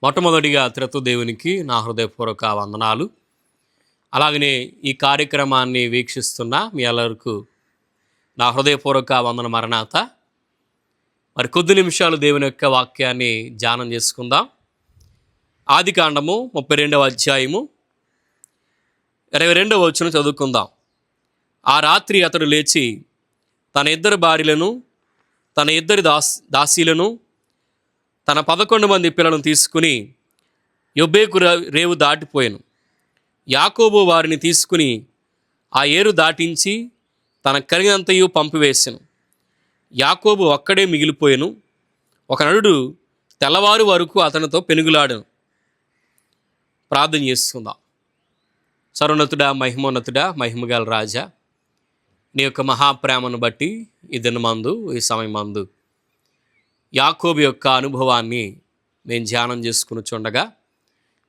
మొట్టమొదటిగా త్రిత్వ దేవునికి నా హృదయపూర్వక వందనాలు. అలాగనే ఈ కార్యక్రమాన్ని వీక్షిస్తున్న మీ అందరికీ నా హృదయపూర్వక వందన మరణాత. మరి కొద్ది నిమిషాలు దేవుని యొక్క వాక్యాన్ని ధ్యానం చేసుకుందాం. ఆదికాండము 32వ అధ్యాయము 22వ వచనం చదువుకుందాం. ఆ రాత్రి అతడు లేచి తన ఇద్దరు భార్యలను, తన ఇద్దరి దాసీలను, తన 11 మంది పిల్లలను తీసుకుని యొబ్బేకు రేవు దాటిపోయాను. యాకోబు వారిని తీసుకుని ఆ ఏరు దాటించి తన కలిగినంతయు పంపివేశాను. యాకోబు ఒక్కడే మిగిలిపోయాను. ఒక నరుడు తెల్లవారు వరకు అతనితో పెనుగులాడను. ప్రార్థన చేసుకుందాం. సర్వోన్నతుడా, మహిమోన్నతుడా, మహిమగల రాజా, నీ యొక్క మహాప్రేమను బట్టి ఈ దినమందు, ఈ సమయమందు యాకోబు యొక్క అనుభవాన్ని నేను ధ్యానం చేసుకుని చూడగా,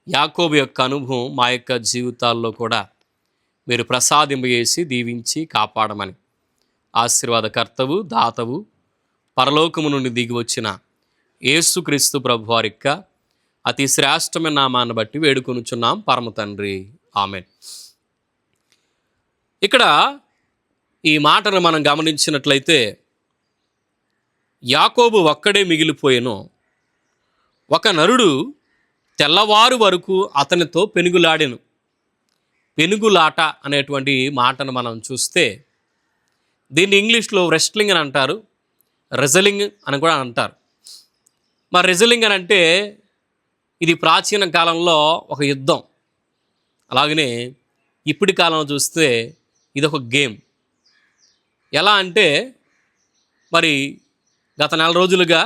యాకోబు యొక్క అనుభవం మా యొక్క జీవితాల్లో కూడా మీరు ప్రసాదింపజేసి దీవించి కాపాడమని ఆశీర్వాదకర్తవు, దాతవు, పరలోకము నుండి దిగి వచ్చిన యేసుక్రీస్తు ప్రభువారి యొక్క అతి శ్రేష్టమైన నామాన్ని బట్టి వేడుకొనుచున్నాం పరమ తండ్రి, ఆమేన్. ఇక్కడ ఈ మాటను మనం గమనించినట్లయితే, యాకోబు ఒక్కడే మిగిలిపోయెను. ఒక నరుడు తెల్లవారు వరకు అతనితో పెనుగులాడెను. పెనుగులాట అనేటువంటి మాటను మనం చూస్తే, దీన్ని ఇంగ్లీష్లో రెస్ట్లింగ్ అని అంటారు, రెజలింగ్ అని కూడా అంటారు. మరి రెజలింగ్ అని అంటే ఇది ప్రాచీన కాలంలో ఒక యుద్ధం. అలాగనే ఇప్పటి కాలంలో చూస్తే ఇది ఒక గేమ్. ఎలా అంటే, మరి గత 4 రోజులుగా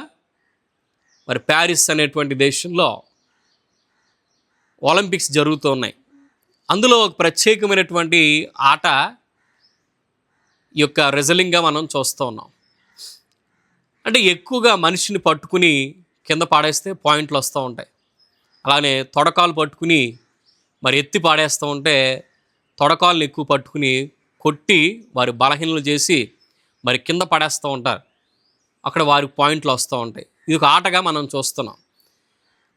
మరి ప్యారిస్ అనేటువంటి దేశంలో ఒలింపిక్స్ జరుగుతూ ఉన్నాయి. అందులో ఒక ప్రత్యేకమైనటువంటి ఆట ఈ యొక్క రెజలింగ్గా మనం చూస్తూ ఉన్నాం. అంటే ఎక్కువగా మనిషిని పట్టుకుని కింద పాడేస్తే పాయింట్లు వస్తూ ఉంటాయి. అలానే తొడకాలు పట్టుకుని మరి ఎత్తి పాడేస్తూ ఉంటే తొడకాలను ఎక్కువ పట్టుకుని కొట్టి వారి బలహీనలు చేసి మరి కింద పడేస్తూ ఉంటారు. అక్కడ వారికి పాయింట్లు వస్తూ ఉంటాయి. ఇది ఒక ఆటగా మనం చూస్తున్నాం.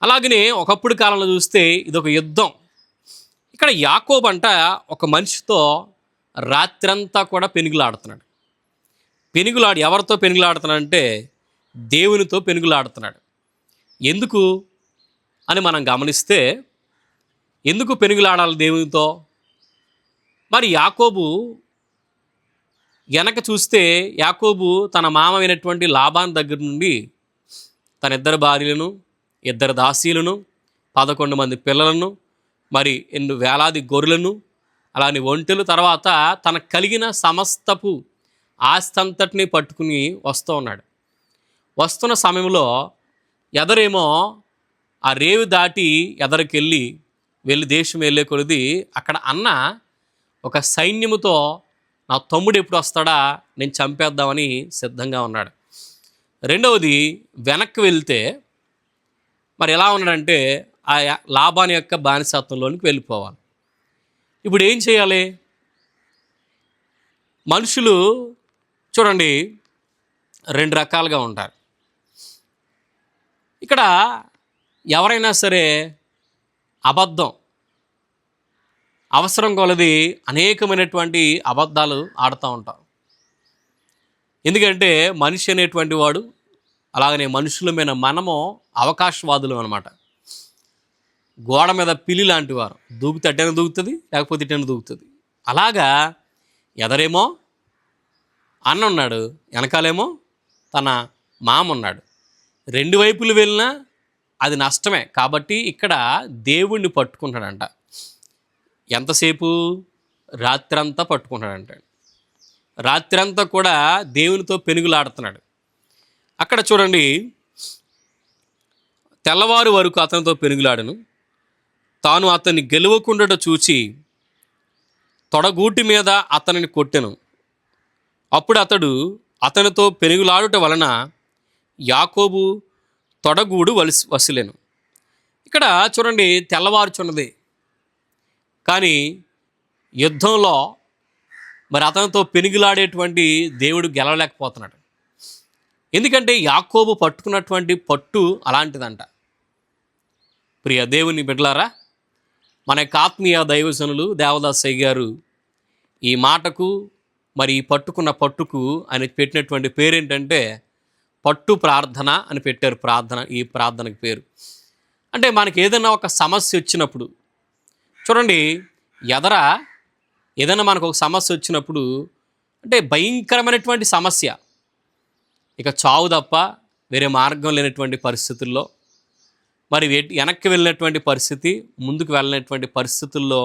అలాగనే ఒకప్పుడు కాలంలో చూస్తే ఇదొక యుద్ధం. ఇక్కడ యాకోబు అంట ఒక మనిషితో రాత్రంతా కూడా పెనుగులాడుతున్నాడు. పెనుగులాడి ఎవరితో పెనుగులాడుతున్నాడంటే దేవునితో పెనుగులాడుతున్నాడు. ఎందుకు అని మనం గమనిస్తే, ఎందుకు పెనుగులాడాలి దేవునితో? మరి యాకోబు వెనక చూస్తే, యాకోబు తన మామ అయినటువంటి లాబాను దగ్గర నుండి తన ఇద్దరు భార్యలను, 2 దాసీలను, 11 మంది పిల్లలను, మరి 8 వేలాది గొర్రెలను, అలానే ఒంటెలు, తర్వాత తనకు కలిగిన సమస్తపు ఆస్తంతటిని పట్టుకుని వస్తూ ఉన్నాడు. వస్తున్న సమయంలో ఎదరేమో ఆ రేవు దాటి వెళ్ళి దేశం వెళ్ళే కొలది అక్కడ అన్న ఒక సైన్యముతో నా తమ్ముడు ఎప్పుడు వస్తాడా, నేను చంపేద్దామని సిద్ధంగా ఉన్నాడు. రెండవది, వెనక్కి వెళ్తే మరి ఎలా ఉన్నాడంటే ఆ లాబాను యొక్క బానిసత్వంలోనికి వెళ్ళిపోవాలి. ఇప్పుడు ఏం చేయాలి? మనుషులు చూడండి 2 రకాలుగా ఉంటారు. ఇక్కడ ఎవరైనా సరే అబద్ధం అవసరం కొలది అనేకమైనటువంటి అబద్ధాలు ఆడుతూ ఉంటారు. ఎందుకంటే మనిషి అనేటువంటి వాడు, అలాగనే మనుషుల మీద మనము అవకాశవాదులు అనమాట. గోడ మీద పిల్లి లాంటి వారు, దూకితే అట్టైనా దూకుతుంది, లేకపోతే ఇట్టైనా దూకుతుంది. అలాగా ఎదరేమో అన్న ఉన్నాడు, వెనకాలేమో తన మామ ఉన్నాడు. 2 వైపులు వెళ్ళినా అది నష్టమే. కాబట్టి ఇక్కడ దేవుణ్ణి పట్టుకుంటాడంట. ఎంతసేపు? రాత్రంతా పట్టుకుంటాడంట. రాత్రంతా కూడా దేవునితో పెనుగులాడుతున్నాడు. అక్కడ చూడండి, తెల్లవారు వరకు అతనితో పెనుగులాడను. తాను అతన్ని గెలవకుండా చూచి తొడగూటి మీద అతనిని కొట్టెను. అప్పుడు అతడు అతనితో పెనుగులాడుట వలన యాకోబు తొడగూడు వసిలెను. ఇక్కడ చూడండి, తెల్లవారుచున్నది, కానీ యుద్ధంలో మరి అతనితో పెనుగులాడేటువంటి దేవుడు గెలవలేకపోతున్నాడు. ఎందుకంటే యాకోబు పట్టుకున్నటువంటి పట్టు అలాంటిదంట. ప్రియ దేవుని బిడ్డలారా, మన యొక్క ఆత్మీయ దైవజనులు దేవదాసయ్య గారు ఈ మాటకు మరి ఈ పట్టుకున్న పట్టుకు ఆయన పెట్టినటువంటి పేరేంటంటే పట్టు ప్రార్థన అని పెట్టారు. ఈ ప్రార్థనకి పేరు అంటే మనకి ఏదైనా ఒక సమస్య వచ్చినప్పుడు చూడండి, ఏదైనా మనకు ఒక సమస్య వచ్చినప్పుడు అంటే భయంకరమైనటువంటి సమస్య, ఇక చావు తప్ప వేరే మార్గం లేనటువంటి పరిస్థితుల్లో, మరి వెనక్కి వెళ్ళినటువంటి పరిస్థితి, ముందుకు వెళ్ళినటువంటి పరిస్థితుల్లో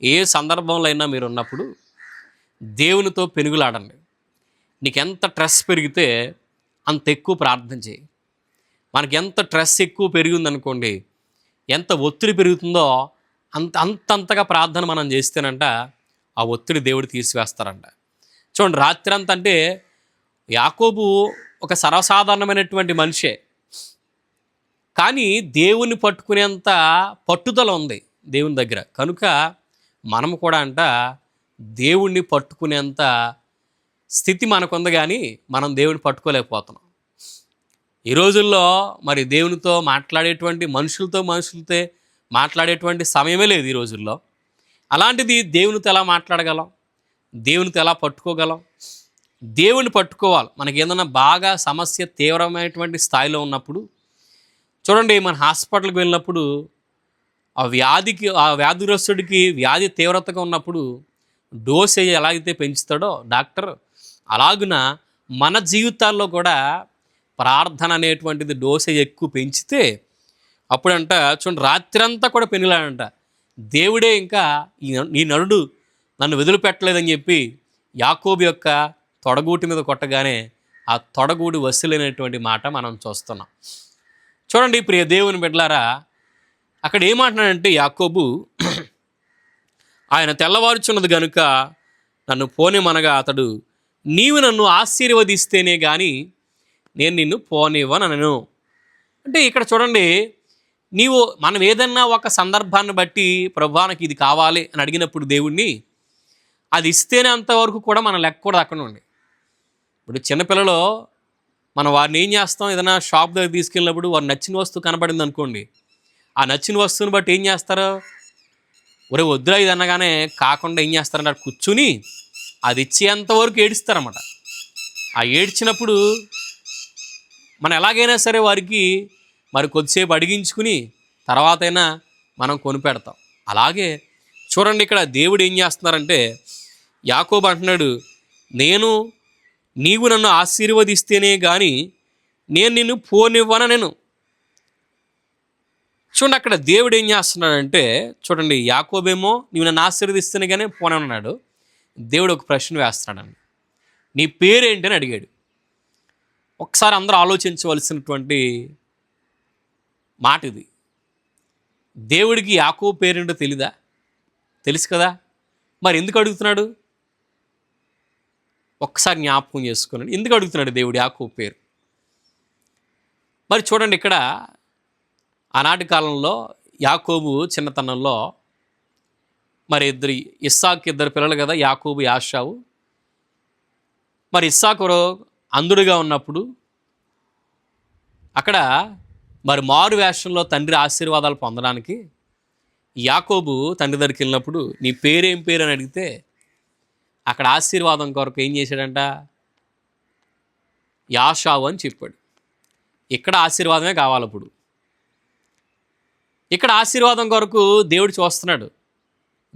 ఏ సందర్భంలో అయినా మీరు ఉన్నప్పుడు దేవునితో పెనుగులాడండి. నీకు ఎంత స్ట్రెస్ పెరిగితే అంత ఎక్కువ ప్రార్థన చేయి. మనకి ఎంత స్ట్రెస్ ఎక్కువ పెరిగిందనుకోండి, ఎంత ఒత్తిడి పెరుగుతుందో అంతంతగా ప్రార్థన మనం చేస్తేనంట ఆ ఒత్తిడి దేవుడు తీసివేస్తారంట. చూడండి, రాత్రి అంతా అంటే యాకోబు ఒక సర్వసాధారణమైనటువంటి మనిషే, కానీ దేవుని పట్టుకునేంత పట్టుదల ఉంది దేవుని దగ్గర. కనుక మనము కూడా దేవుణ్ణి పట్టుకునేంత స్థితి మనకుంది, కానీ మనం దేవుని పట్టుకోలేకపోతున్నాం. ఈ రోజుల్లో మరి దేవునితో మాట్లాడేటువంటి మనుషులతో మాట్లాడేటువంటి సమయమే లేదు ఈ రోజుల్లో. అలాంటిది దేవునితో ఎలా మాట్లాడగలం? దేవునితో ఎలా పట్టుకోగలం? దేవుని పట్టుకోవాలి. మనకి ఏదైనా బాగా సమస్య తీవ్రమైనటువంటి స్థాయిలో ఉన్నప్పుడు చూడండి, మన హాస్పిటల్కి వెళ్ళినప్పుడు ఆ వ్యాధిగ్రస్తుడికి వ్యాధి తీవ్రతగా ఉన్నప్పుడు డోసేజ్ ఎలాగైతే పెంచుతాడో డాక్టర్, అలాగున మన జీవితాల్లో కూడా ప్రార్థన అనేటువంటిది డోసేజ్ ఎక్కువ పెంచితే అప్పుడంట చూడండి, రాత్రంతా కూడా పెనులాడంట. దేవుడే ఇంకా ఈ నరుడు నన్ను వదిలిపెట్టలేదని చెప్పి యాకోబు యొక్క తొడగూటి మీద కొట్టగానే ఆ తొడగూడి వసూలైనటువంటి మాట మనం చూస్తున్నాం. చూడండి ప్రియ దేవుని బిడ్డలారా, అక్కడ ఏమంటున్నాడంటే యాకోబు, ఆయన తెల్లవారుచున్నది గనుక నన్ను పోనిమనగా అతడు, నీవు నన్ను ఆశీర్వదిస్తేనే కానీ నేను నిన్ను పోనివ్వనను. అంటే ఇక్కడ చూడండి, మనం ఏదన్నా ఒక సందర్భాన్ని బట్టి ప్రభువా నాకు ఇది కావాలి అని అడిగినప్పుడు దేవుణ్ణి అది ఇస్తేనే అంతవరకు కూడా మనం లెక్క కూడా అక్కడ ఉండి. ఇప్పుడు చిన్నపిల్లలు మనం వారిని ఏం చేస్తాం, ఏదైనా షాప్ దగ్గర తీసుకెళ్ళినప్పుడు వారు నచ్చిన వస్తువు కనబడింది అనుకోండి, ఆ నచ్చిన వస్తువుని బట్టి ఏం చేస్తారు, ఒరే వద్దురా ఇది అనగానే కాకుండా ఏం చేస్తారంటే కూర్చుని అది ఇచ్చేంతవరకు ఏడుస్తారన్నమాట. ఆ ఏడ్చినప్పుడు మనం ఎలాగైనా సరే వారికి మరి కొద్దిసేపు అడిగించుకుని తర్వాతైనా మనం కొనిపెడతాం. అలాగే చూడండి, ఇక్కడ దేవుడు ఏం చేస్తున్నారంటే యాకోబు అంటున్నాడు, నీవు నన్ను ఆశీర్వదిస్తేనే కానీ నేను నిన్ను పోనివ్వను. చూడండి, అక్కడ దేవుడు ఏం చేస్తున్నాడంటే చూడండి, యాకోబేమో నీవు నన్ను ఆశీర్వదిస్తేనే కానీ పోనన్నాడు. దేవుడు ఒక ప్రశ్న వేస్తున్నాడండి, నీ పేరేంటి అని అడిగాడు. ఒకసారి అందరూ ఆలోచించవలసినటువంటి మాట ఇది. దేవుడికి యాకోబు పేరేంటో తెలీదా? తెలుసు కదా, మరి ఎందుకు అడుగుతున్నాడు? ఒక్కసారి జ్ఞాపకం చేసుకున్నాడు, ఎందుకు అడుగుతున్నాడు దేవుడు యాకోబు పేరు? మరి చూడండి, ఇక్కడ ఆనాటి కాలంలో యాకోబు చిన్నతనంలో మరి ఇస్సాకు పిల్లలు కదా, యాకోబు యాషావు. మరి ఇస్సాకు అంధుడిగా ఉన్నప్పుడు అక్కడ మరి మారు వేషంలో తండ్రి ఆశీర్వాదాలు పొందడానికి యాకోబు తండ్రి దగ్గరికి వెళ్ళినప్పుడు నీ పేరేం పేరు అని అడిగితే అక్కడ ఆశీర్వాదం కొరకు ఏం చేశాడంట, యాషావు అని చెప్పాడు. ఇక్కడ ఆశీర్వాదమే కావాలి. ఇప్పుడు ఇక్కడ ఆశీర్వాదం కొరకు దేవుడు చూస్తున్నాడు,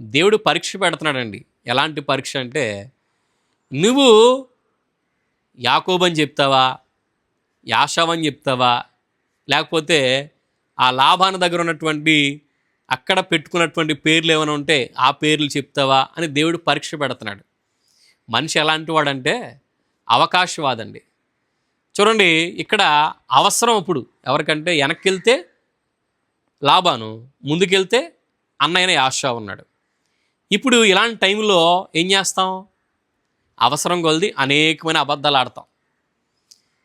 దేవుడు పరీక్ష పెడుతున్నాడండి. ఎలాంటి పరీక్ష అంటే, నువ్వు యాకోబు అని చెప్తావా, యాషావు అని చెప్తావా, లేకపోతే ఆ లాభాన దగ్గర ఉన్నటువంటి అక్కడ పెట్టుకున్నటువంటి పేర్లు ఏమైనా ఉంటే ఆ పేర్లు చెప్తావా అని దేవుడు పరీక్ష పెడుతున్నాడు. మనిషి ఎలాంటి వాడంటే అవకాశవాదండి. చూడండి, ఇక్కడ అవసరం ఇప్పుడు ఎవరికంటే వెనక్కి వెళ్తే లాభాను, ముందుకెళ్తే అన్నయ్యనే యాషావు ఉన్నాడు. ఇప్పుడు ఇలాంటి టైంలో ఏం చేస్తాం, అవసరం కొలది అనేకమైన అబద్ధాలు ఆడతాం.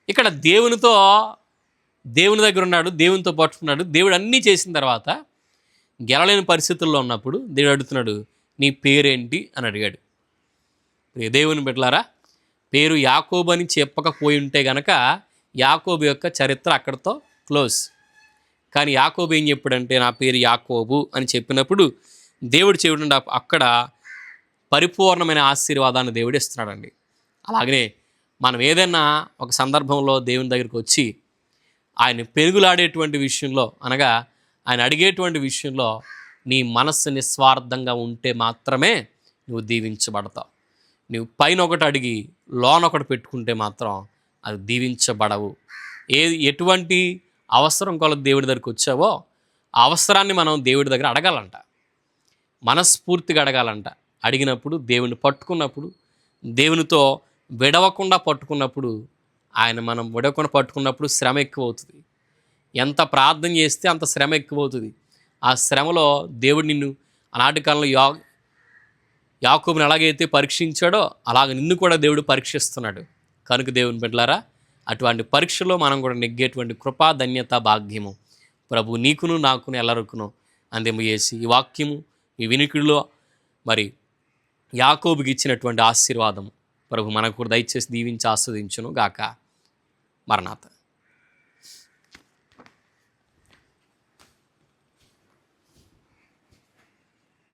ఇక్కడ దేవుని దగ్గర ఉన్నాడు, దేవునితో పట్టుకున్నాడు. దేవుడు అన్నీ చేసిన తర్వాత గెలలేని పరిస్థితుల్లో ఉన్నప్పుడు దేవుడు అడుగుతున్నాడు, నీ పేరేంటి అని అడిగాడు. దేవుని బిడ్డలారా, పేరు యాకోబు అని చెప్పకపోయి ఉంటే గనక యాకోబు యొక్క చరిత్ర అక్కడితో క్లోజ్. కానీ యాకోబు ఏం చెప్పాడంటే నా పేరు యాకోబు అని చెప్పినప్పుడు దేవుడు చెవిడండి అక్కడ పరిపూర్ణమైన ఆశీర్వాదాన్ని దేవుడు ఇస్తున్నాడండి. అలాగనే మనం ఏదైనా ఒక సందర్భంలో దేవుని దగ్గరికి వచ్చి ఆయన పెరుగులాడేటువంటి విషయంలో, అనగా ఆయన అడిగేటువంటి విషయంలో నీ మనస్సు నిస్వార్థంగా ఉంటే మాత్రమే నువ్వు దీవించబడతావు. నువ్వు పైన ఒకటి అడిగి లోన ఒకటి పెట్టుకుంటే మాత్రం అది దీవించబడవు. ఎటువంటి అవసరం కొలది దేవుడి దగ్గరికి వచ్చావో ఆ అవసరాన్ని మనం దేవుడి దగ్గర అడగాలంట, మనస్ఫూర్తిగా అడగాలంట. అడిగినప్పుడు దేవుని పట్టుకున్నప్పుడు, దేవునితో విడవకుండా పట్టుకున్నప్పుడు, ఆయన మనం విడవకుండా పట్టుకున్నప్పుడు శ్రమ ఎక్కువ అవుతుంది. ఎంత ప్రార్థన చేస్తే అంత శ్రమ ఎక్కువ అవుతుంది. ఆ శ్రమలో దేవుడు నిన్ను ఆనాటి కాలంలో యాకోబుని ఎలాగైతే పరీక్షించాడో అలాగ నిన్ను కూడా దేవుడు పరీక్షిస్తున్నాడు. కనుక దేవుని బిడ్డలారా, అటువంటి పరీక్షలో మనం కూడా నెగ్గేటువంటి కృపా ధన్యత భాగ్యము ప్రభు నీకును నాకును ఎల్లరికును అందింపజేసి ఈ వాక్యము ఈ వినికిడిలో మరి యాకోబుకి ఇచ్చినటువంటి ఆశీర్వాదం ప్రభు మనకు కూడా దయచేసి దీవించి ఆస్వాదించును గాక. మరణాత.